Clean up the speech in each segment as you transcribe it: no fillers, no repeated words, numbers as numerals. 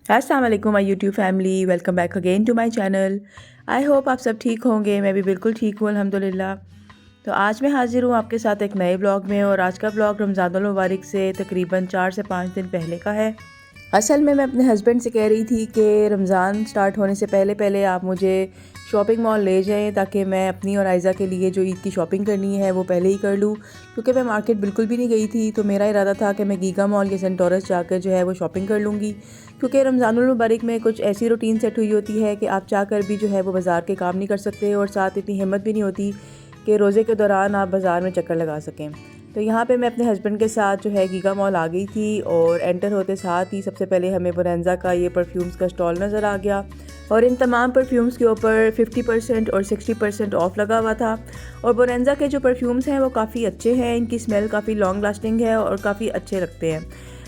अस्सलाम वालेकुम my YouTube family, welcome back again to my channel. I hope आप सब ठीक होंगे। मैं भी बिल्कुल ठीक हूँ अल्हम्दुलिल्लाह। तो आज मैं हाज़िर हूँ आपके साथ एक नए ब्लॉग में, और आज का ब्लॉग रमज़ानुल मुबारक से तकरीबन 4 से 5 दिन पहले का है। असल में मैं अपने हस्बैंड से कह रही थी कि रमज़ान स्टार्ट होने से पहले पहले आप मुझे शॉपिंग मॉल ले जाएं, ताकि मैं अपनी और आयज़ा के लिए जो ईद की शॉपिंग करनी है वो पहले ही कर लूँ, क्योंकि मैं मार्केट बिल्कुल भी नहीं गई थी। तो मेरा इरादा था कि मैं गीगा मॉल या सेंटोरस जाकर जो है वो शॉपिंग कर लूँगी, क्योंकि रमज़ानुल मुबारक में कुछ ऐसी रूटीन सेट हुई होती है कि आप चाहकर भी जो है वो बाज़ार के काम नहीं कर सकते, और साथ इतनी हिम्मत भी नहीं होती कि रोज़े के दौरान आप बाज़ार में चक्कर लगा सकें। तो यहाँ पे मैं अपने हस्बैंड के साथ जो है गीगा मॉल आ गई थी, और एंटर होते साथ ही सबसे पहले हमें बोनेंजा का ये परफ्यूम्स का स्टॉल नज़र आ गया, और इन तमाम परफ्यूम्स के ऊपर 50% और 60% ऑफ लगा हुआ था। और बोनेंजा के जो परफ्यूम्स हैं वो काफ़ी अच्छे हैं, इनकी स्मेल काफ़ी लॉन्ग लास्टिंग है और काफ़ी अच्छे लगते हैं।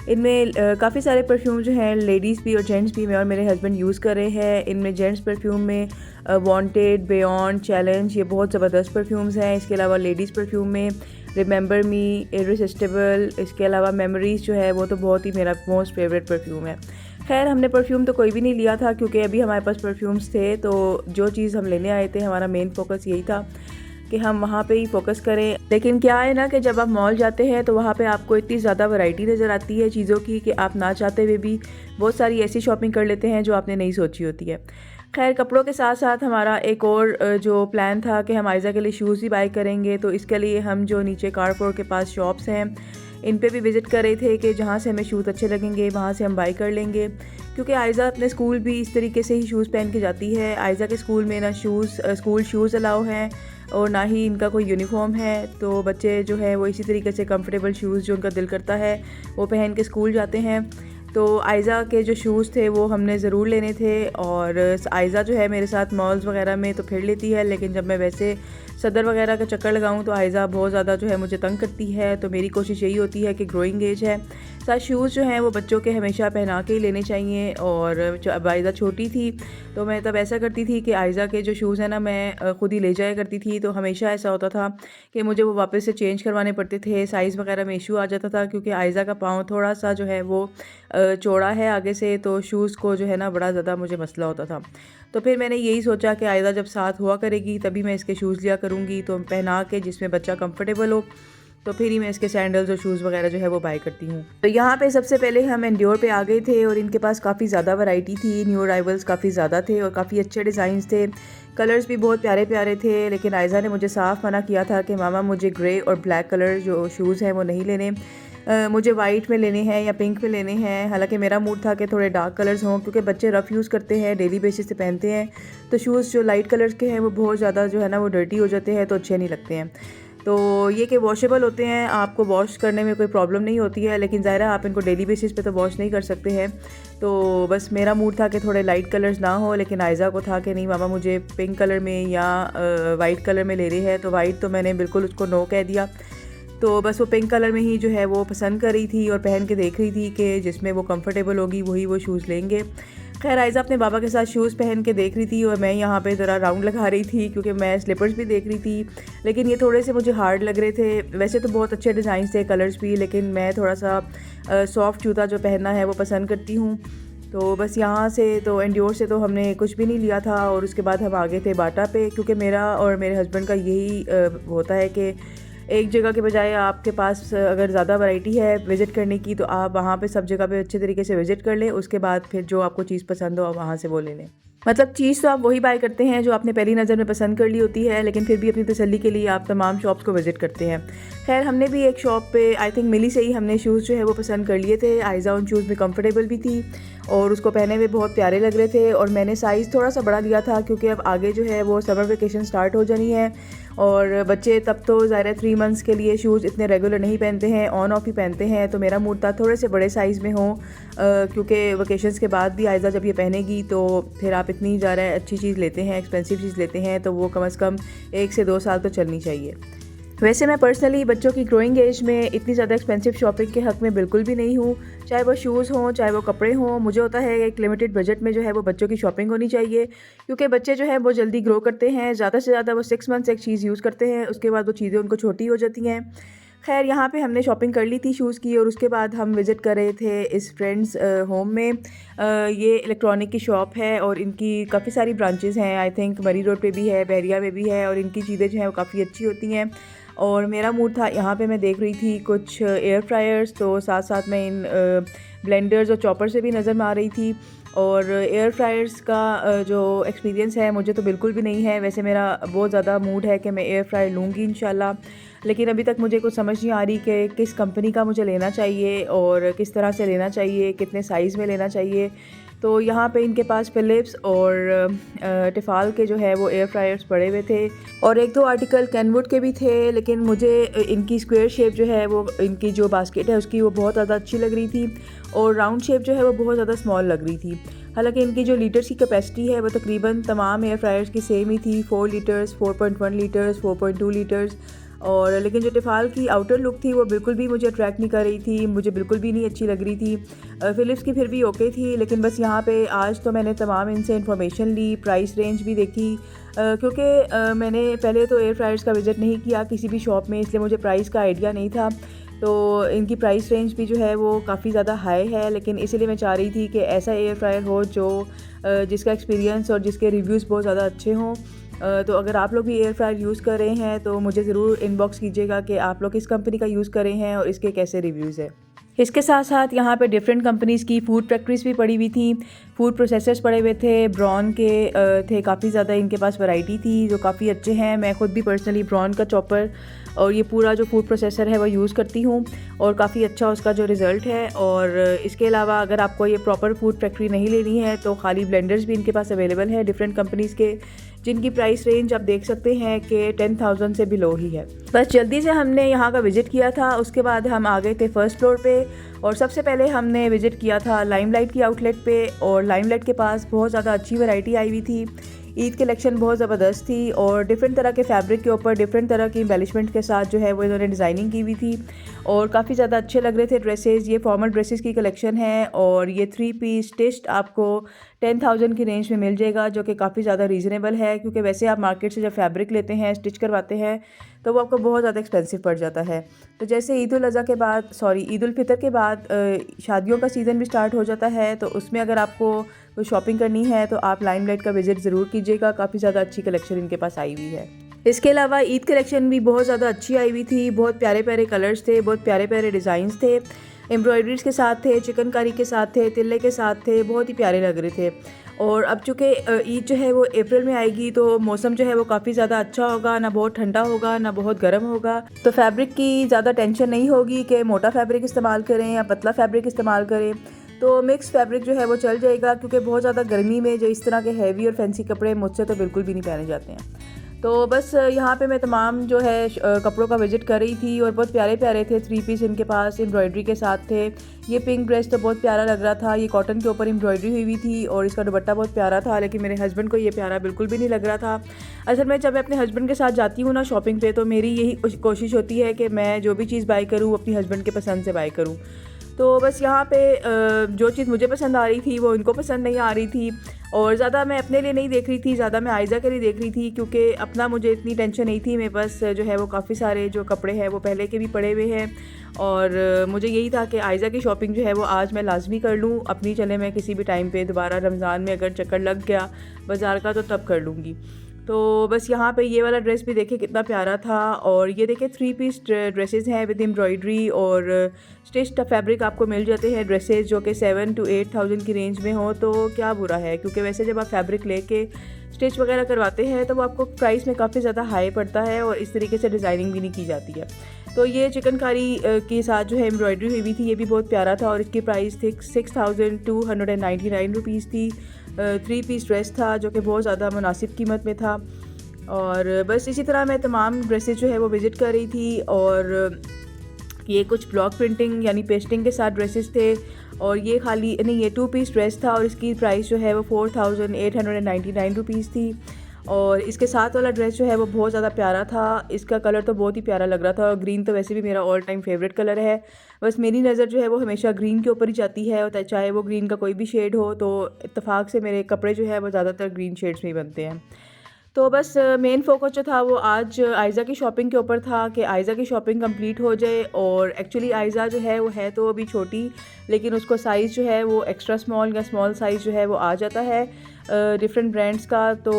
इनमें काफ़ी सारे परफ्यूम जो हैं लेडीज़ भी और जेंट्स भी, मैं और मेरे हस्बैंड यूज़ कर रहे हैं। इनमें जेंट्स परफ्यूम में वांटेड, बियॉन्ड, चैलेंज, ये बहुत ज़बरदस्त परफ्यूम्स हैं। इसके अलावा लेडीज़ परफ्यूम में रिमेंबर मी, इरिसिस्टिबल, इसके अलावा मेमोरीज़ जो है वो तो बहुत ही मेरा मोस्ट फेवरेट परफ्यूम है। खैर, हमने परफ्यूम तो कोई भी नहीं लिया था, क्योंकि अभी हमारे पास परफ्यूम्स थे। तो जो चीज़ हम लेने आए थे, हमारा मेन फोकस यही था कि हम वहाँ पे ही फोकस करें। लेकिन क्या है ना कि जब आप मॉल जाते हैं तो वहाँ पे आपको इतनी ज़्यादा वैरायटी नज़र आती है चीज़ों की, कि आप ना चाहते हुए भी बहुत सारी ऐसी शॉपिंग कर लेते हैं जो आपने नहीं सोची होती है। खैर, कपड़ों के साथ साथ हमारा एक और जो प्लान था कि हम आयज़ा के लिए शूज़ भी बाय करेंगे। तो इसके लिए हम जो नीचे कारपोर के पास शॉप्स हैं, इन पे भी विज़िट कर रहे थे कि जहाँ से हमें शूज़ अच्छे लगेंगे वहाँ से हम बाय कर लेंगे, क्योंकि आयज़ा अपने स्कूल भी इस तरीके से ही शूज़ पहन के जाती है। आयज़ा के स्कूल में ना स्कूल शूज़ अलाउ हैं, और ना ही इनका कोई यूनिफॉर्म है। तो बच्चे जो है वो इसी तरीके से कंफर्टेबल शूज़ जो उनका दिल करता है वो पहन के स्कूल जाते हैं। तो आयज़ा के जो शूज़ थे वो हमने ज़रूर लेने थे। और आयज़ा जो है मेरे साथ मॉल्स वगैरह में तो फिर लेती है, लेकिन जब मैं वैसे सदर वगैरह का चक्कर लगाऊं तो आयज़ा बहुत ज़्यादा जो है मुझे तंग करती है। तो मेरी कोशिश यही होती है कि ग्रोइंग एज है, साथ शूज़ जो हैं वो बच्चों के हमेशा पहना के ही लेने चाहिए। और जब आयज़ा छोटी थी तो मैं तब ऐसा करती थी कि आयज़ा के जो शूज़ हैं ना, मैं ख़ुद ही ले जाया करती थी। तो हमेशा ऐसा होता था कि मुझे वो वापस से चेंज करवाने पड़ते थे, साइज़ वगैरह में इशू आ जाता था, क्योंकि आयज़ा का पाँव थोड़ा सा जो है वो चौड़ा है आगे से। तो शूज़ को जो है ना बड़ा ज़्यादा मुझे मसला होता था। तो फिर मैंने यही सोचा कि आयज़ा जब साथ हुआ करेगी तभी मैं इसके शूज़ लिया करूँगी, तो पहना के जिसमें बच्चा कंफर्टेबल हो, तो फिर ही मैं इसके सैंडल्स और शूज़ वगैरह जो है वो बाय करती हूँ। तो यहाँ पे सबसे पहले हम एंड्योर पे आ गए थे, और इनके पास काफ़ी ज़्यादा वैरायटी थी, न्यू अराइवल्स काफ़ी ज़्यादा थे और काफ़ी अच्छे डिज़ाइंस थे, कलर्स भी बहुत प्यारे प्यारे थे। लेकिन आयज़ा ने मुझे साफ़ मना किया था कि मामा मुझे ग्रे और ब्लैक कलर जो शूज़ हैं वो नहीं लेने, मुझे वाइट में लेने हैं या पिंक में लेने हैं। हालांकि मेरा मूड था कि थोड़े डार्क कलर्स हों, क्योंकि बच्चे रफ़ यूज़ करते हैं, डेली बेसिस पे पहनते हैं। तो शूज़ जो लाइट कलर्स के हैं वो बहुत ज़्यादा जो है ना वो डर्टी हो जाते हैं, तो अच्छे नहीं लगते हैं। तो ये कि वॉशेबल होते हैं, आपको वॉश करने में कोई प्रॉब्लम नहीं होती है, लेकिन ज़ाहिर है आप इनको डेली बेसिस पे तो वॉश नहीं कर सकते हैं। तो बस मेरा मूड था कि थोड़े लाइट कलर्स ना हो, लेकिन आयज़ा को था कि नहीं मामा मुझे पिंक कलर में या वाइट कलर में ले रही है। तो वाइट तो मैंने बिल्कुल उसको नो कह दिया। तो बस वो पिंक कलर में ही जो है वो पसंद कर रही थी और पहन के देख रही थी कि जिसमें वो कंफर्टेबल होगी वही वो शूज़ लेंगे। खैर, आयज़ा अपने बाबा के साथ शूज़ पहन के देख रही थी, और मैं यहाँ पे ज़रा राउंड लगा रही थी, क्योंकि मैं स्लीपर्स भी देख रही थी, लेकिन ये थोड़े से मुझे हार्ड लग रहे थे। वैसे तो बहुत अच्छे डिज़ाइन थे, कलर्स भी, लेकिन मैं थोड़ा सा सॉफ्ट जूता जो पहनना है वो पसंद करती हूँ। तो बस यहाँ से तो एंड्योर से तो हमने कुछ भी नहीं लिया था, और उसके बाद हम आ गए थे बाटा पे, क्योंकि मेरा और मेरे हस्बैंड का यही होता है कि एक जगह के बजाय आपके पास अगर ज़्यादा वैरायटी है विज़िट करने की, तो आप वहाँ पे सब जगह पे अच्छे तरीके से विज़िट कर लें। उसके बाद फिर जो आपको चीज़ पसंद हो आप वहाँ से वो ले लें। मतलब चीज़ तो आप वही बाय करते हैं जो आपने पहली नज़र में पसंद कर ली होती है, लेकिन फिर भी अपनी तसल्ली के लिए आप तमाम शॉप्स को विज़िट करते हैं। खैर, हमने भी एक शॉप पे आई थिंक मिली से ही हमने शूज़ जो है वो पसंद कर लिए थे। आयज़ा उन शूज़ में कंफर्टेबल भी थी और उसको पहने हुए बहुत प्यारे लग रहे थे, और मैंने साइज़ थोड़ा सा बड़ा लिया था, क्योंकि अब आगे जो है वो समर वेकेशन स्टार्ट हो जानी है, और बच्चे तब तो ज़ाहिर है 3 मंथ्स के लिए शूज़ इतने रेगुलर नहीं पहनते हैं, ऑन ऑफ ही पहनते हैं। तो मेरा मूड था थोड़े से बड़े साइज़ में हो, क्योंकि वेकेशंस के बाद भी आयज़ा जब ये पहनेगी तो फिर आप इतनी ज़्यादा अच्छी चीज़ लेते हैं, एक्सपेंसिव चीज़ लेते हैं, तो वो कम से कम 1 से 2 साल तो चलनी चाहिए। वैसे मैं पर्सनली बच्चों की ग्रोइंग एज में इतनी ज़्यादा एक्सपेंसिव शॉपिंग के हक़ में बिल्कुल भी नहीं हूँ, चाहे वो शूज़ हों, चाहे वो कपड़े हों। मुझे होता है एक लिमिटेड बजट में जो है वो बच्चों की शॉपिंग होनी चाहिए, क्योंकि बच्चे जो है वो जल्दी ग्रो करते हैं। ज़्यादा से ज़्यादा वो 6 मंथ्स एक चीज़ यूज़ करते हैं, उसके बाद वो चीज़ें उनको छोटी हो जाती हैं। खैर यहाँ पे हमने शॉपिंग कर ली थी शूज़ की, और उसके बाद हम विज़िट कर रहे थे इस फ्रेंड्स होम में। ये इलेक्ट्रॉनिक की शॉप है और इनकी काफ़ी सारी ब्रांचेस हैं। आई थिंक मरी रोड पे भी है, बहरिया में भी है, और इनकी चीज़ें जो हैं वो काफ़ी अच्छी होती हैं। और मेरा मूड था, यहाँ पे मैं देख रही थी कुछ एयर फ्रायर्स, तो साथ साथ में इन ब्लेंडर्स और चॉपर से भी नज़र में आ रही थी। और एयर फ्रायर्स का जो एक्सपीरियंस है मुझे तो बिल्कुल भी नहीं है। वैसे मेरा बहुत ज़्यादा मूड है कि मैं एयर फ्रायर लूँगी इंशाल्लाह, लेकिन अभी तक मुझे कुछ समझ नहीं आ रही कि किस कंपनी का मुझे लेना चाहिए और किस तरह से लेना चाहिए, कितने साइज़ में लेना चाहिए। तो यहाँ पे इनके पास फ़िलिप्स और टिफ़ाल के जो है वो एयर फ्रायर्स पड़े हुए थे, और एक दो आर्टिकल कैनवुड के भी थे, लेकिन मुझे इनकी स्क्वायर शेप जो है वो, इनकी जो बास्केट है उसकी, वो बहुत ज़्यादा अच्छी लग रही थी, और राउंड शेप जो है वो बहुत ज़्यादा स्मॉल लग रही थी। हालांकि इनकी जो लीटर्स की कैपेसिटी है वो तकरीबन तमाम एयर फ्रायर्स की सेम ही थी, 4 लीटर्स, 4.1 लीटर्स, 4.2 लीटर्स। और लेकिन जो टिफ़ाल की आउटर लुक थी वो बिल्कुल भी मुझे अट्रैक्ट नहीं कर रही थी, मुझे बिल्कुल भी नहीं अच्छी लग रही थी। फ़िलिप्स की फिर भी ओके थी, लेकिन बस यहाँ पे आज तो मैंने तमाम इनसे इन्फॉर्मेशन ली, प्राइस रेंज भी देखी, क्योंकि मैंने पहले तो एयर फ्रायर्स का विज़िट नहीं किया किसी भी शॉप में, इसलिए मुझे प्राइस का आइडिया नहीं था। तो इनकी प्राइस रेंज भी जो है वो काफ़ी ज़्यादा हाई है, लेकिन इसीलिए मैं चाह रही थी कि ऐसा एयर फ्रायर हो जो जिसका एक्सपीरियंस और जिसके रिव्यूज़ बहुत ज़्यादा अच्छे हों। तो अगर आप लोग भी एयर फ्रायर यूज़ कर रहे हैं तो मुझे ज़रूर इनबॉक्स कीजिएगा कि आप लोग किस कंपनी का यूज़ कर रहे हैं और इसके कैसे रिव्यूज़ है। इसके साथ साथ यहाँ पे डिफरेंट कंपनीज़ की फूड फैक्ट्रीज़ भी पड़ी हुई थी, फूड प्रोसेसर्स पड़े हुए थे, ब्रॉन के थे, काफ़ी ज़्यादा इनके पास वैरायटी थी जो काफ़ी अच्छे हैं। मैं ख़ुद भी पर्सनली ब्रॉन का चॉपर और ये पूरा जो फूड प्रोसेसर है वो यूज़ करती हूँ, और काफ़ी अच्छा उसका जो रिज़ल्ट है। और इसके अलावा अगर आपको ये प्रॉपर फूड फैक्ट्री नहीं लेनी है तो खाली ब्लेंडर्स भी इनके पास अवेलेबल है डिफरेंट कंपनीज़ के, जिनकी प्राइस रेंज आप देख सकते हैं कि 10,000 से बिलो ही है। बस जल्दी से हमने यहाँ का विज़िट किया था, उसके बाद हम आ गए थे फर्स्ट फ्लोर पे, और सबसे पहले हमने विज़िट किया था लाइमलाइट की आउटलेट पे। और लाइमलाइट के पास बहुत ज़्यादा अच्छी वैरायटी आई हुई थी, ईद कलेक्शन बहुत ज़बरदस्त थी, और डिफरेंट तरह के फैब्रिक के ऊपर डिफरेंट तरह की एम्बेलिशमेंट के साथ जो है वो इन्होंने डिज़ाइनिंग की हुई थी, और काफ़ी ज़्यादा अच्छे लग रहे थे ड्रेसेस। ये फॉर्मल ड्रेसेस की कलेक्शन है, और ये 3 पीस स्टिच्ड आपको 10,000 की रेंज में मिल जाएगा, जो कि काफ़ी ज़्यादा रीज़नेबल है, क्योंकि वैसे आप मार्केट से जब फैब्रिक लेते हैं, स्टिच करवाते हैं, तो वो आपको बहुत ज़्यादा एक्सपेंसिव पड़ जाता है। तो जैसे ईद उल अज़हा के बाद, ईद उल फितर के बाद शादियों का सीज़न भी स्टार्ट हो जाता है, तो उसमें अगर आपको कोई शॉपिंग करनी है तो आप लाइमलाइट का विज़िट ज़रूर कीजिएगा, काफ़ी ज़्यादा अच्छी कलेक्शन इनके पास आई हुई है। इसके अलावा ईद कलेक्शन भी बहुत ज़्यादा अच्छी आई हुई थी, बहुत प्यारे प्यारे कलर्स थे, बहुत प्यारे प्यारे डिज़ाइंस थे, एम्ब्रॉयडरीज़ के साथ थे, चिकनकारी के साथ थे, तिल्ले के साथ थे, बहुत ही प्यारे लग रहे थे। और अब चूँकि ईद जो है वो अप्रैल में आएगी, तो मौसम जो है वो काफ़ी ज़्यादा अच्छा होगा, ना बहुत ठंडा होगा ना बहुत गर्म होगा, तो फैब्रिक की ज़्यादा टेंशन नहीं होगी कि मोटा फैब्रिक इस्तेमाल करें या पतला फैब्रिक इस्तेमाल करें, तो मिक्स फैब्रिक जो है वो चल जाएगा, क्योंकि बहुत ज़्यादा गर्मी में जो इस तरह के हैवी और फैंसी कपड़े मुझसे तो बिल्कुल भी नहीं पहने जाते हैं। तो बस यहाँ पे मैं तमाम जो है कपड़ों का विज़िट कर रही थी, और बहुत प्यारे प्यारे थे 3 पीस इनके पास एम्ब्रॉयडरी के साथ थे। ये पिंक ड्रेस तो बहुत प्यारा लग रहा था, ये कॉटन के ऊपर एम्ब्रॉयडरी हुई हुई थी, और इसका दुपट्टा बहुत प्यारा था, लेकिन मेरे हस्बैंड को ये प्यारा बिल्कुल भी नहीं लग रहा था। असल में जब मैं अपने हस्बैंड के साथ जाती हूँ ना शॉपिंग पे, तो मेरी यही कोशिश होती है कि मैं जो भी चीज़ बाय करूँ अपनी हस्बैंड के पसंद से बाय करूँ। तो बस यहाँ पे जो चीज़ मुझे पसंद आ रही थी वो इनको पसंद नहीं आ रही थी, और ज़्यादा मैं अपने लिए नहीं देख रही थी, ज़्यादा मैं आयज़ा के लिए देख रही थी, क्योंकि अपना मुझे इतनी टेंशन नहीं थी। मैं बस जो है वो काफ़ी सारे जो कपड़े हैं वो पहले के भी पड़े हुए हैं, और मुझे यही था कि आयज़ा की शॉपिंग जो है वो आज मैं लाजमी कर लूँ अपनी, चले मैं किसी भी टाइम पे दोबारा रमज़ान में अगर चक्कर लग गया बाज़ार का तो तब कर लूँगी। तो बस यहाँ पे ये वाला ड्रेस भी देखे कितना प्यारा था, और ये देखे 3 पीस ड्रेसेस हैं विद एम्ब्रॉयडरी और स्टिच्ड फैब्रिक आपको मिल जाते हैं ड्रेसेस, जो कि 7 to 8,000 की रेंज में हो, तो क्या बुरा है, क्योंकि वैसे जब आप फैब्रिक लेके स्टिच वगैरह करवाते हैं तो वो आपको प्राइस में काफ़ी ज़्यादा हाई पड़ता है, और इस तरीके से डिज़ाइनिंग भी नहीं की जाती है। तो ये चिकनकारी के साथ जो है एम्ब्रॉयडरी हुई हुई थी, ये भी बहुत प्यारा था, और इसकी प्राइस थी 6,299 रुपीज़ थी। 3 पीस ड्रेस था जो कि बहुत ज़्यादा मुनासिब कीमत में था। और बस इसी तरह मैं तमाम ड्रेसेस जो है वो विज़िट कर रही थी, और ये कुछ ब्लॉक प्रिंटिंग यानी पेस्टिंग के साथ ड्रेसेस थे, और ये खाली नहीं, ये 2 पीस ड्रेस था, और इसकी प्राइस जो है वो 4,899 रुपीज़ थी। और इसके साथ वाला ड्रेस जो है वो बहुत ज़्यादा प्यारा था, इसका कलर तो बहुत ही प्यारा लग रहा था, और ग्रीन तो वैसे भी मेरा ऑल टाइम फेवरेट कलर है। बस मेरी नज़र जो है वो हमेशा ग्रीन के ऊपर ही जाती है, और चाहे वो ग्रीन का कोई भी शेड हो, तो इत्तेफाक से मेरे कपड़े जो है वो ज़्यादातर ग्रीन शेड्स में ही बनते हैं। तो बस मेन फोकस जो था वो आज आयज़ा की शॉपिंग के ऊपर था कि आयज़ा की शॉपिंग कंप्लीट हो जाए। और एक्चुअली आयज़ा जो है वो है तो अभी छोटी, लेकिन उसको साइज़ जो है वो एक्स्ट्रा स्मॉल या स्मॉल साइज़ जो है वो आ जाता है डिफरेंट ब्रांड्स का। तो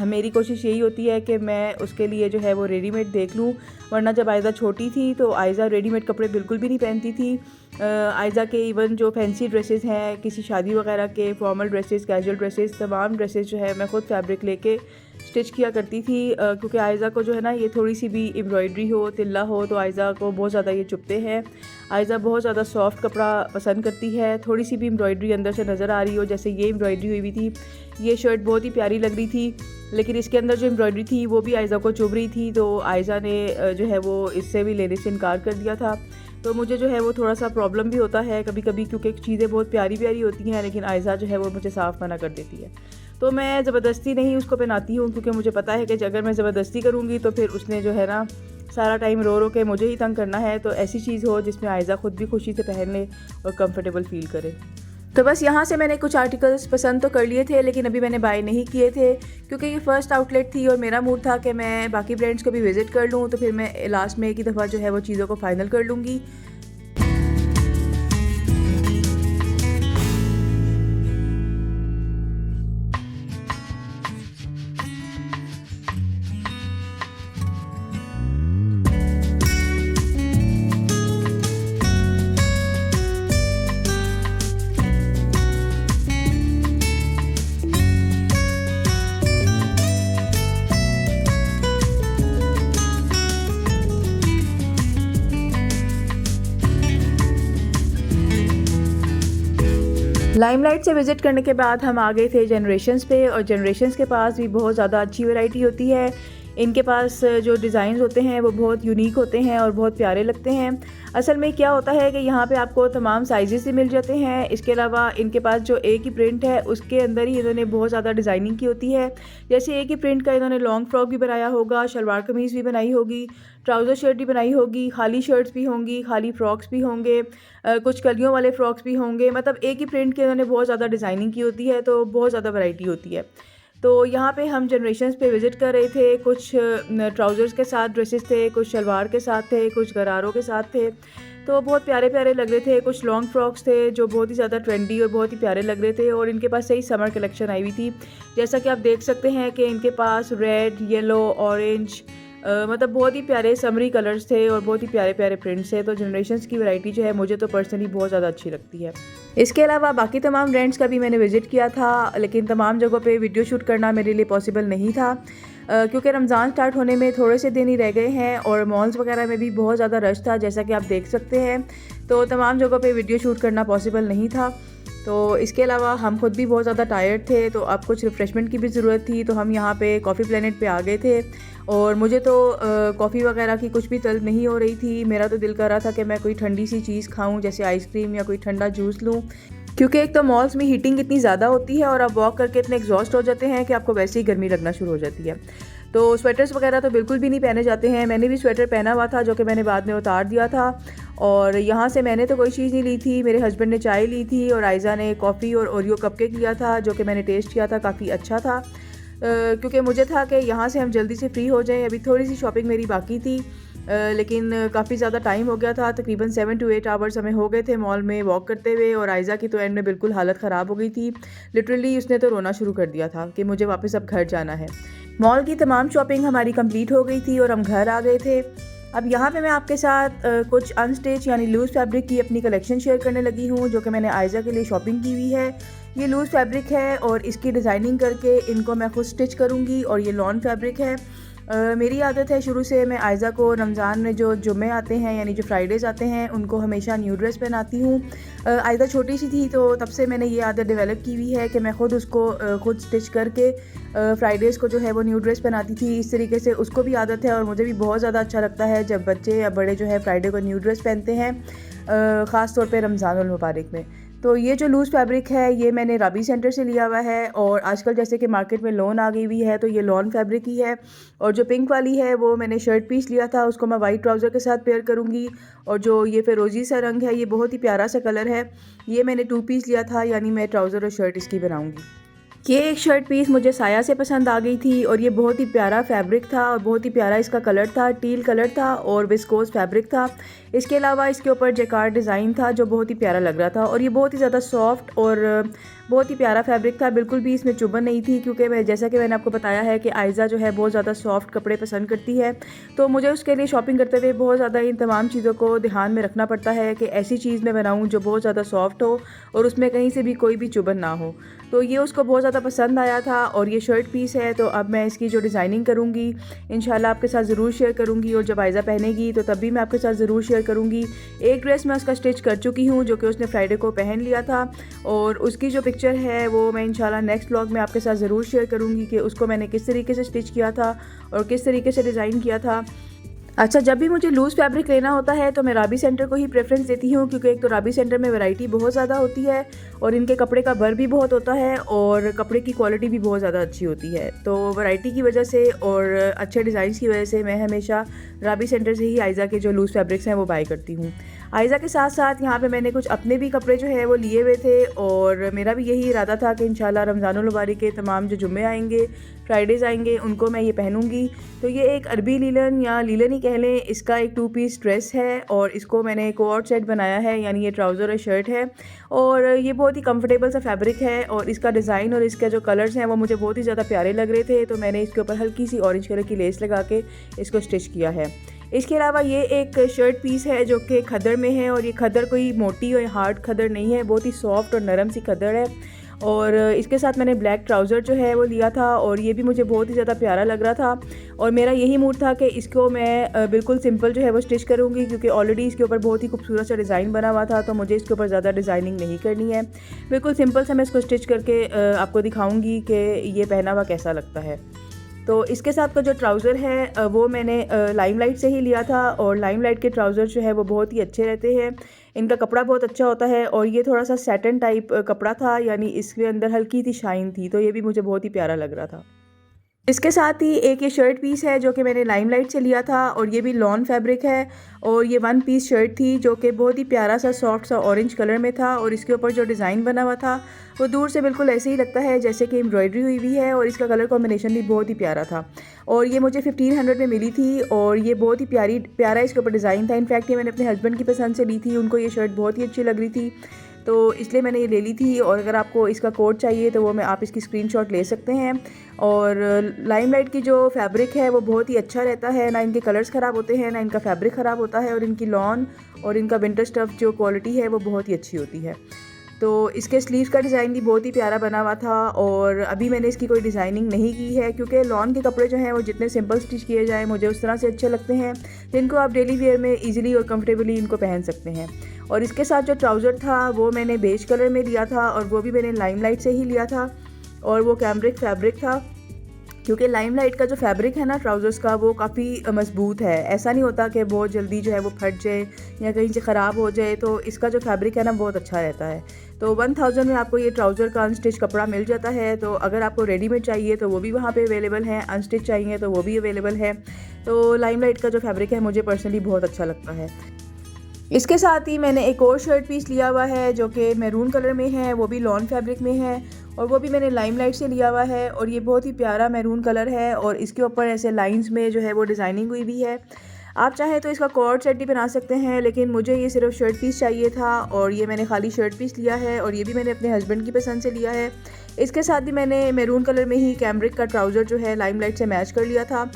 मेरी कोशिश यही होती है कि मैं उसके लिए जो है वो रेडीमेड देख लूँ, वरना जब आयज़ा छोटी थी तो आयज़ा रेडीमेड कपड़े बिल्कुल भी नहीं पहनती थी। आयज़ा के इवन जो फैंसी ड्रेसेस हैं, किसी शादी वगैरह के फॉर्मल ड्रेसेस, कैजुअल ड्रेसेस, तमाम ड्रेसेस जो है मैं ख़ुद फैब्रिक लेके स्टिच किया करती थी। क्योंकि आयज़ा को जो है ना, ये थोड़ी सी भी एम्ब्रॉयडरी हो, तिल्ला हो तो आयज़ा को बहुत ज़्यादा ये चुभते हैं। आयज़ा बहुत ज़्यादा सॉफ्ट कपड़ा पसंद करती है। थोड़ी सी भी एम्ब्रॉयडरी अंदर से नज़र आ रही हो, जैसे ये एम्ब्रॉयडरी हुई हुई थी, ये शर्ट बहुत ही प्यारी लग रही थी, लेकिन इसके अंदर जो एम्ब्रॉयडरी थी वो भी आयज़ा को चुभ रही थी। तो आयज़ा ने जो है वो इससे भी लेने से इनकार कर दिया था। तो मुझे जो है वो थोड़ा सा प्रॉब्लम भी होता है कभी कभी, क्योंकि चीज़ें बहुत प्यारी प्यारी होती हैं, लेकिन आयज़ा जो है वो मुझे साफ़ मना कर देती है। तो मैं ज़बरदस्ती नहीं उसको पहनाती हूँ, क्योंकि मुझे पता है कि अगर मैं ज़बरदस्ती करूँगी तो फिर उसने जो है ना सारा टाइम रो रो के मुझे ही तंग करना है। तो ऐसी चीज़ हो जिसमें आयज़ा ख़ुद भी खुशी से पहन ले और कंफर्टेबल फ़ील करे। तो बस यहाँ से मैंने कुछ आर्टिकल्स पसंद तो कर लिए थे, लेकिन अभी मैंने बाय नहीं किए थे, क्योंकि ये फ़र्स्ट आउटलेट थी और मेरा मूड था कि मैं बाकी ब्रांड्स को भी विज़िट कर लूँ। तो फिर मैं लास्ट में एक ही दफ़ा जो है वो चीज़ों को फ़ाइनल कर लूँगी। लाइमलाइट से विज़िट करने के बाद हम आ गए थे जनरेशंस पे, और जनरेशंस के पास भी बहुत ज़्यादा अच्छी वैरायटी होती है। इनके पास जो डिज़ाइंस होते हैं वो बहुत यूनिक होते हैं और बहुत प्यारे लगते हैं। असल में क्या होता है कि यहाँ पे आपको तमाम साइज़ेस से मिल जाते हैं। इसके अलावा इनके पास जो एक ही प्रिंट है उसके अंदर ही इन्होंने बहुत ज़्यादा डिज़ाइनिंग की होती है। जैसे एक ही प्रिंट का इन्होंने लॉन्ग फ्रॉक भी बनाया होगा, शलवार कमीज़ भी बनाई होगी, ट्राउज़र शर्ट भी बनाई होगी, खाली शर्ट्स भी होंगी, खाली फ्रॉक्स भी होंगे, कुछ कलियों वाले फ्रॉक्स भी होंगे। मतलब एक ही प्रिंट के इन्होंने बहुत ज़्यादा डिज़ाइनिंग की होती है, तो बहुत ज़्यादा वैरायटी होती है। तो यहाँ पे हम जनरेशंस पे विज़िट कर रहे थे। कुछ ट्राउज़र्स के साथ ड्रेसेस थे, कुछ शलवार के साथ थे, कुछ गरारों के साथ थे। तो बहुत प्यारे प्यारे लग रहे थे। कुछ लॉन्ग फ्रॉक्स थे जो बहुत ही ज़्यादा ट्रेंडी और बहुत ही प्यारे लग रहे थे, और इनके पास सही समर कलेक्शन आई हुई थी। जैसा कि आप देख सकते हैं कि इनके पास रेड, येलो, ऑरेंज, मतलब बहुत ही प्यारे समरी कलर्स थे और बहुत ही प्यारे प्यारे प्रिंट्स थे। तो जनरेशंस की वैरायटी जो है मुझे तो पर्सनली बहुत ज़्यादा अच्छी लगती है। इसके अलावा बाकी तमाम ब्रांड्स का भी मैंने विज़िट किया था, लेकिन तमाम जगहों पे वीडियो शूट करना मेरे लिए पॉसिबल नहीं था, क्योंकि रमज़ान स्टार्ट होने में थोड़े से दिन ही रह गए हैं और मॉल्स वगैरह में भी बहुत ज़्यादा रश था, जैसा कि आप देख सकते हैं। तो तमाम जगहों पे वीडियो शूट करना पॉसिबल नहीं था। तो इसके अलावा हम खुद भी बहुत ज़्यादा टायर्ड थे, तो अब कुछ रिफ़्रेशमेंट की भी ज़रूरत थी। तो हम यहाँ पे कॉफ़ी प्लेनेट पे आ गए थे, और मुझे तो कॉफ़ी वगैरह की कुछ भी तलब नहीं हो रही थी। मेरा तो दिल कर रहा था कि मैं कोई ठंडी सी चीज़ खाऊं, जैसे आइसक्रीम या कोई ठंडा जूस लूं, क्योंकि एक तो मॉल्स में हीटिंग इतनी ज़्यादा होती है और आप वॉक करके इतने एग्जॉस्ट हो जाते हैं कि आपको वैसे ही गर्मी लगना शुरू हो जाती है। तो स्वेटर्स वगैरह तो बिल्कुल भी नहीं पहने जाते हैं। मैंने भी स्वेटर पहना हुआ था, जो कि मैंने बाद में उतार दिया था। और यहाँ से मैंने तो कोई चीज़ नहीं ली थी। मेरे हस्बैंड ने चाय ली थी और आयज़ा ने कॉफ़ी और ओरियो कपकेक लिया था, जो कि मैंने टेस्ट किया था, काफ़ी अच्छा था। क्योंकि मुझे था कि यहाँ से हम जल्दी से फ्री हो जाएं। अभी थोड़ी सी शॉपिंग मेरी बाकी थी, लेकिन काफ़ी ज़्यादा टाइम हो गया था। तकरीबन 7 to 8 आवर्स हमें हो गए थे मॉल में वॉक करते हुए, और आयज़ा की तो एंड में बिल्कुल हालत ख़राब हो गई थी। लिटरली उसने तो रोना शुरू कर दिया था कि मुझे वापस अब घर जाना है। मॉल की तमाम शॉपिंग हमारी कंप्लीट हो गई थी और हम घर आ गए थे। अब यहाँ पे मैं आपके साथ कुछ अनस्टिच यानी लूज़ फैब्रिक की अपनी कलेक्शन शेयर करने लगी हूँ, जो कि मैंने आयज़ा के लिए शॉपिंग की हुई है। ये लूज़ फैब्रिक है और इसकी डिज़ाइनिंग करके इनको मैं खुद स्टिच करूँगी, और ये लॉन फैब्रिक है। मेरी आदत है शुरू से, मैं आयज़ा को रमज़ान में जो जुम्मे आते हैं यानी जो फ्राइडेज़ आते हैं उनको हमेशा न्यू ड्रेस पहनाती हूँ। आयज़ा छोटी सी थी तो तब से मैंने ये आदत डेवलप की हुई है कि मैं ख़ुद उसको खुद स्टिच करके फ्राइडेज़ को जो है वो न्यू ड्रेस पहनाती थी। इस तरीके से उसको भी आदत है और मुझे भी बहुत ज़्यादा अच्छा लगता है जब बच्चे या बड़े जो है फ्राइडे को न्यू ड्रेस पहनते हैं, ख़ास तौर पे रमज़ानुल मुबारक में। तो ये जो लूज़ फैब्रिक है ये मैंने राबी सेंटर से लिया हुआ है, और आजकल जैसे कि मार्केट में लॉन आ गई हुई है तो ये लॉन फैब्रिक ही है। और जो पिंक वाली है वो मैंने शर्ट पीस लिया था, उसको मैं वाइट ट्राउज़र के साथ पेयर करूँगी। और जो ये फिरोज़ी सा रंग है, ये बहुत ही प्यारा सा कलर है, ये मैंने 2 पीस लिया था, यानी मैं ट्राउज़र और शर्ट इसकी बनाऊँगी। ये एक शर्ट पीस मुझे साया से पसंद आ गई थी और ये बहुत ही प्यारा फैब्रिक था और बहुत ही प्यारा इसका कलर था, टील कलर था और विस्कोस फैब्रिक था। इसके अलावा इसके ऊपर जैकार्ड डिज़ाइन था जो बहुत ही प्यारा लग रहा था और ये बहुत ही ज़्यादा सॉफ्ट और बहुत ही प्यारा फैब्रिक था। बिल्कुल भी इसमें चुभन नहीं थी क्योंकि जैसा कि मैंने आपको बताया है कि आयज़ा जो है बहुत ज़्यादा सॉफ्ट कपड़े पसंद करती है, तो मुझे उसके लिए शॉपिंग करते हुए बहुत ज़्यादा इन तमाम चीज़ों को ध्यान में रखना पड़ता है कि ऐसी चीज़ मैं बनाऊँ जो बहुत ज़्यादा सॉफ्ट हो और उसमें कहीं से भी कोई भी चुभन ना हो। तो ये उसको बहुत ज़्यादा पसंद आया था और ये शर्ट पीस है। तो अब मैं इसकी जो डिज़ाइनिंग करूँगी इंशाल्लाह आपके साथ ज़रूर शेयर करूँगी और जब आयज़ा पहनेगी तो तब भी मैं आपके साथ ज़रूर शेयर करूँगी। एक ड्रेस मैं उसका स्टिच कर चुकी हूँ जो कि उसने फ्राइडे को पहन लिया था और उसकी जो पिक्चर है वो मैं इंशाल्लाह नेक्स्ट व्लॉग में आपके साथ ज़रूर शेयर करूँगी कि उसको मैंने किस तरीके से स्टिच किया था और किस तरीके से डिज़ाइन किया था। अच्छा, जब भी मुझे लूज़ फैब्रिक लेना होता है तो मैं राबी सेंटर को ही प्रेफरेंस देती हूँ क्योंकि एक तो राबी सेंटर में वैरायटी बहुत ज़्यादा होती है और इनके कपड़े का बर भी बहुत होता है और कपड़े की क्वालिटी भी बहुत ज़्यादा अच्छी होती है। तो वैरायटी की वजह से और अच्छे डिज़ाइन की वजह से मैं हमेशा राबी सेंटर से ही आयज़ा के जो लूज़ फैब्रिक्स हैं वो बाय करती हूँ। आयज़ा के साथ साथ यहाँ पे मैंने कुछ अपने भी कपड़े जो है वो लिए हुए थे और मेरा भी यही इरादा था कि इंशाल्लाह रमज़ानुल मुबारक के तमाम जो जुम्मे आएंगे, फ्राइडेज़ आएंगे, उनको मैं ये पहनूंगी। तो ये एक अरबी लीलन या लीलन ही कह लें, इसका एक 2 पीस ड्रेस है और इसको मैंने कोऑर्ड सेट बनाया है, यानी ये ट्राउज़र और शर्ट है और ये बहुत ही कंफर्टेबल सा फैब्रिक है और इसका डिज़ाइन और इसके जो कलर्स हैं वो मुझे बहुत ही ज़्यादा प्यारे लग रहे थे। तो मैंने इसके ऊपर हल्की सी ऑरेंज कलर की लेस लगा के इसको स्टिच किया है। इसके अलावा ये एक शर्ट पीस है जो कि खद्दर में है और ये खद्दर कोई मोटी और हार्ड खद्दर नहीं है, बहुत ही सॉफ्ट और नरम सी खद्दर है और इसके साथ मैंने ब्लैक ट्राउज़र जो है वो लिया था और ये भी मुझे बहुत ही ज़्यादा प्यारा लग रहा था और मेरा यही मूड था कि इसको मैं बिल्कुल सिंपल जो है वो स्टिच करूँगी क्योंकि ऑलरेडी इसके ऊपर बहुत ही खूबसूरत सा डिज़ाइन बना हुआ था, तो मुझे इसके ऊपर ज़्यादा डिज़ाइनिंग नहीं करनी है। बिल्कुल सिंपल सा मैं इसको स्टिच करके आपको दिखाऊँगी कि ये पहना हुआ कैसा लगता है। तो इसके साथ का जो ट्राउज़र है वो मैंने लाइमलाइट से ही लिया था और लाइमलाइट के ट्राउज़र जो है वो बहुत ही अच्छे रहते हैं, इनका कपड़ा बहुत अच्छा होता है और ये थोड़ा सा सैटन टाइप कपड़ा था, यानी इसके अंदर हल्की सी शाइन थी, तो ये भी मुझे बहुत ही प्यारा लग रहा था। इसके साथ ही एक ये शर्ट पीस है जो कि मैंने लाइमलाइट से लिया था और ये भी लॉन फैब्रिक है और ये 1 पीस शर्ट थी जो कि बहुत ही प्यारा सा सॉफ्ट सा ऑरेंज कलर में था और इसके ऊपर जो डिज़ाइन बना हुआ था वो दूर से बिल्कुल ऐसे ही लगता है जैसे कि एम्ब्रॉयडरी हुई हुई है और इसका कलर कॉम्बिनेशन भी बहुत ही प्यारा था और ये मुझे 1500 में मिली थी और ये बहुत ही प्यारा इसके ऊपर डिज़ाइन था। इनफैक्ट ये मैंने अपने हस्बैंड की पसंद से ली थी, उनको ये शर्ट बहुत ही अच्छी लग रही थी तो इसलिए मैंने ये ले ली थी और अगर आपको इसका कोड चाहिए तो वो आप इसकी स्क्रीनशॉट ले सकते हैं। और लाइमलाइट की जो फैब्रिक है वो बहुत ही अच्छा रहता है, ना इनके कलर्स ख़राब होते हैं ना इनका फैब्रिक ख़राब होता है और इनकी लॉन और इनका विंटर स्टफ़ जो क्वालिटी है वो बहुत ही अच्छी होती है। तो इसके स्लीव्स का डिज़ाइन भी बहुत ही प्यारा बना हुआ था और अभी मैंने इसकी कोई डिज़ाइनिंग नहीं की है क्योंकि लॉन के कपड़े जो हैं वो जितने सिंपल स्टिच किए जाएँ मुझे उस तरह से अच्छे लगते हैं जिनको आप डेली वेयर में ईजिली और कंफर्टेबली इनको पहन सकते हैं। और इसके साथ जो ट्राउज़र था वो मैंने बेज कलर में लिया था और वो भी मैंने लाइमलाइट से ही लिया था और वो कैमरिक फैब्रिक था क्योंकि लाइमलाइट का जो फैब्रिक है ना ट्राउज़र्स का वो काफ़ी मजबूत है, ऐसा नहीं होता कि बहुत जल्दी जो है वो फट जाए या कहीं से ख़राब हो जाए, तो इसका जो फैब्रिक है ना बहुत अच्छा रहता है। तो 1000 में आपको ये ट्राउज़र का अनस्टिच कपड़ा मिल जाता है, तो अगर आपको रेडीमेड चाहिए तो वो भी वहाँ पे अवेलेबल है, अनस्टिच चाहिए तो वो भी अवेलेबल है। तो लाइमलाइट का जो फैब्रिक है मुझे पर्सनली बहुत अच्छा लगता है। इसके साथ ही मैंने एक और शर्ट पीस लिया हुआ है जो कि मैरून कलर में है, वो भी लॉन फैब्रिक में है और वो भी मैंने लाइमलाइट से लिया हुआ है और ये बहुत ही प्यारा मैरून कलर है और इसके ऊपर ऐसे लाइंस में जो है वो डिज़ाइनिंग हुई भी है। आप चाहें तो इसका कॉर्ड सेट भी बना सकते हैं, लेकिन मुझे ये सिर्फ शर्ट पीस चाहिए था और ये मैंने खाली शर्ट पीस लिया है और ये भी मैंने अपने हस्बैंड की पसंद से लिया है। इसके साथ भी मैंने मैरून कलर में ही कैमरिक का ट्राउज़र जो है लाइमलाइट से मैच कर लिया था।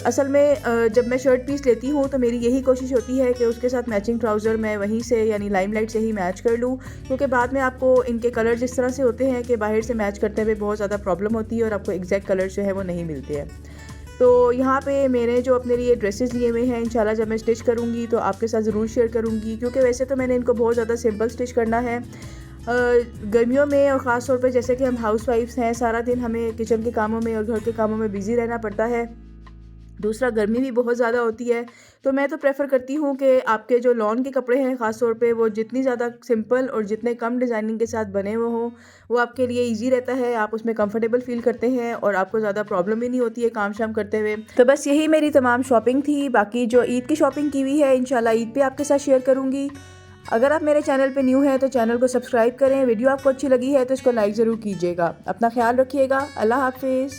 असल में जब मैं शर्ट पीस लेती हूँ तो मेरी यही कोशिश होती है कि उसके साथ मैचिंग ट्राउज़र मैं वहीं से यानी लाइमलाइट से ही मैच कर लूँ, क्योंकि बाद में आपको इनके कलर जिस तरह से होते हैं कि बाहर से मैच करते हुए बहुत ज़्यादा प्रॉब्लम होती है और आपको एग्जैक्ट कलर जो है वो नहीं मिलते हैं। तो यहाँ पे मैंने जो अपने लिए ड्रेसेस लिए हुए हैं इंशाल्लाह जब मैं स्टिच करूँगी तो आपके साथ ज़रूर शेयर करूँगी, क्योंकि वैसे तो मैंने इनको बहुत ज़्यादा सिंपल स्टिच करना है। गर्मियों में और ख़ास तौर पे जैसे कि हम हाउस वाइफ्स हैं, सारा दिन हमें किचन के कामों में और घर के कामों में बिज़ी रहना पड़ता है, दूसरा गर्मी भी बहुत ज़्यादा होती है, तो मैं तो प्रेफर करती हूँ कि आपके जो लॉन के कपड़े हैं ख़ास तौर पे वो जितनी ज़्यादा सिंपल और जितने कम डिज़ाइनिंग के साथ बने हुए हों वो आपके लिए इजी रहता है, आप उसमें कंफर्टेबल फील करते हैं और आपको ज़्यादा प्रॉब्लम भी नहीं होती है काम शाम करते हुए। तो बस यही मेरी तमाम शॉपिंग थी, बाकी जो ईद की शॉपिंग की हुई है इंशाल्लाह ईद पे आपके साथ शेयर करूँगी। अगर आप मेरे चैनल पे न्यू हैं तो चैनल को सब्सक्राइब करें। वीडियो आपको अच्छी लगी है तो इसको लाइक ज़रूर कीजिएगा। अपना ख्याल रखिएगा। अल्लाह हाफिज़।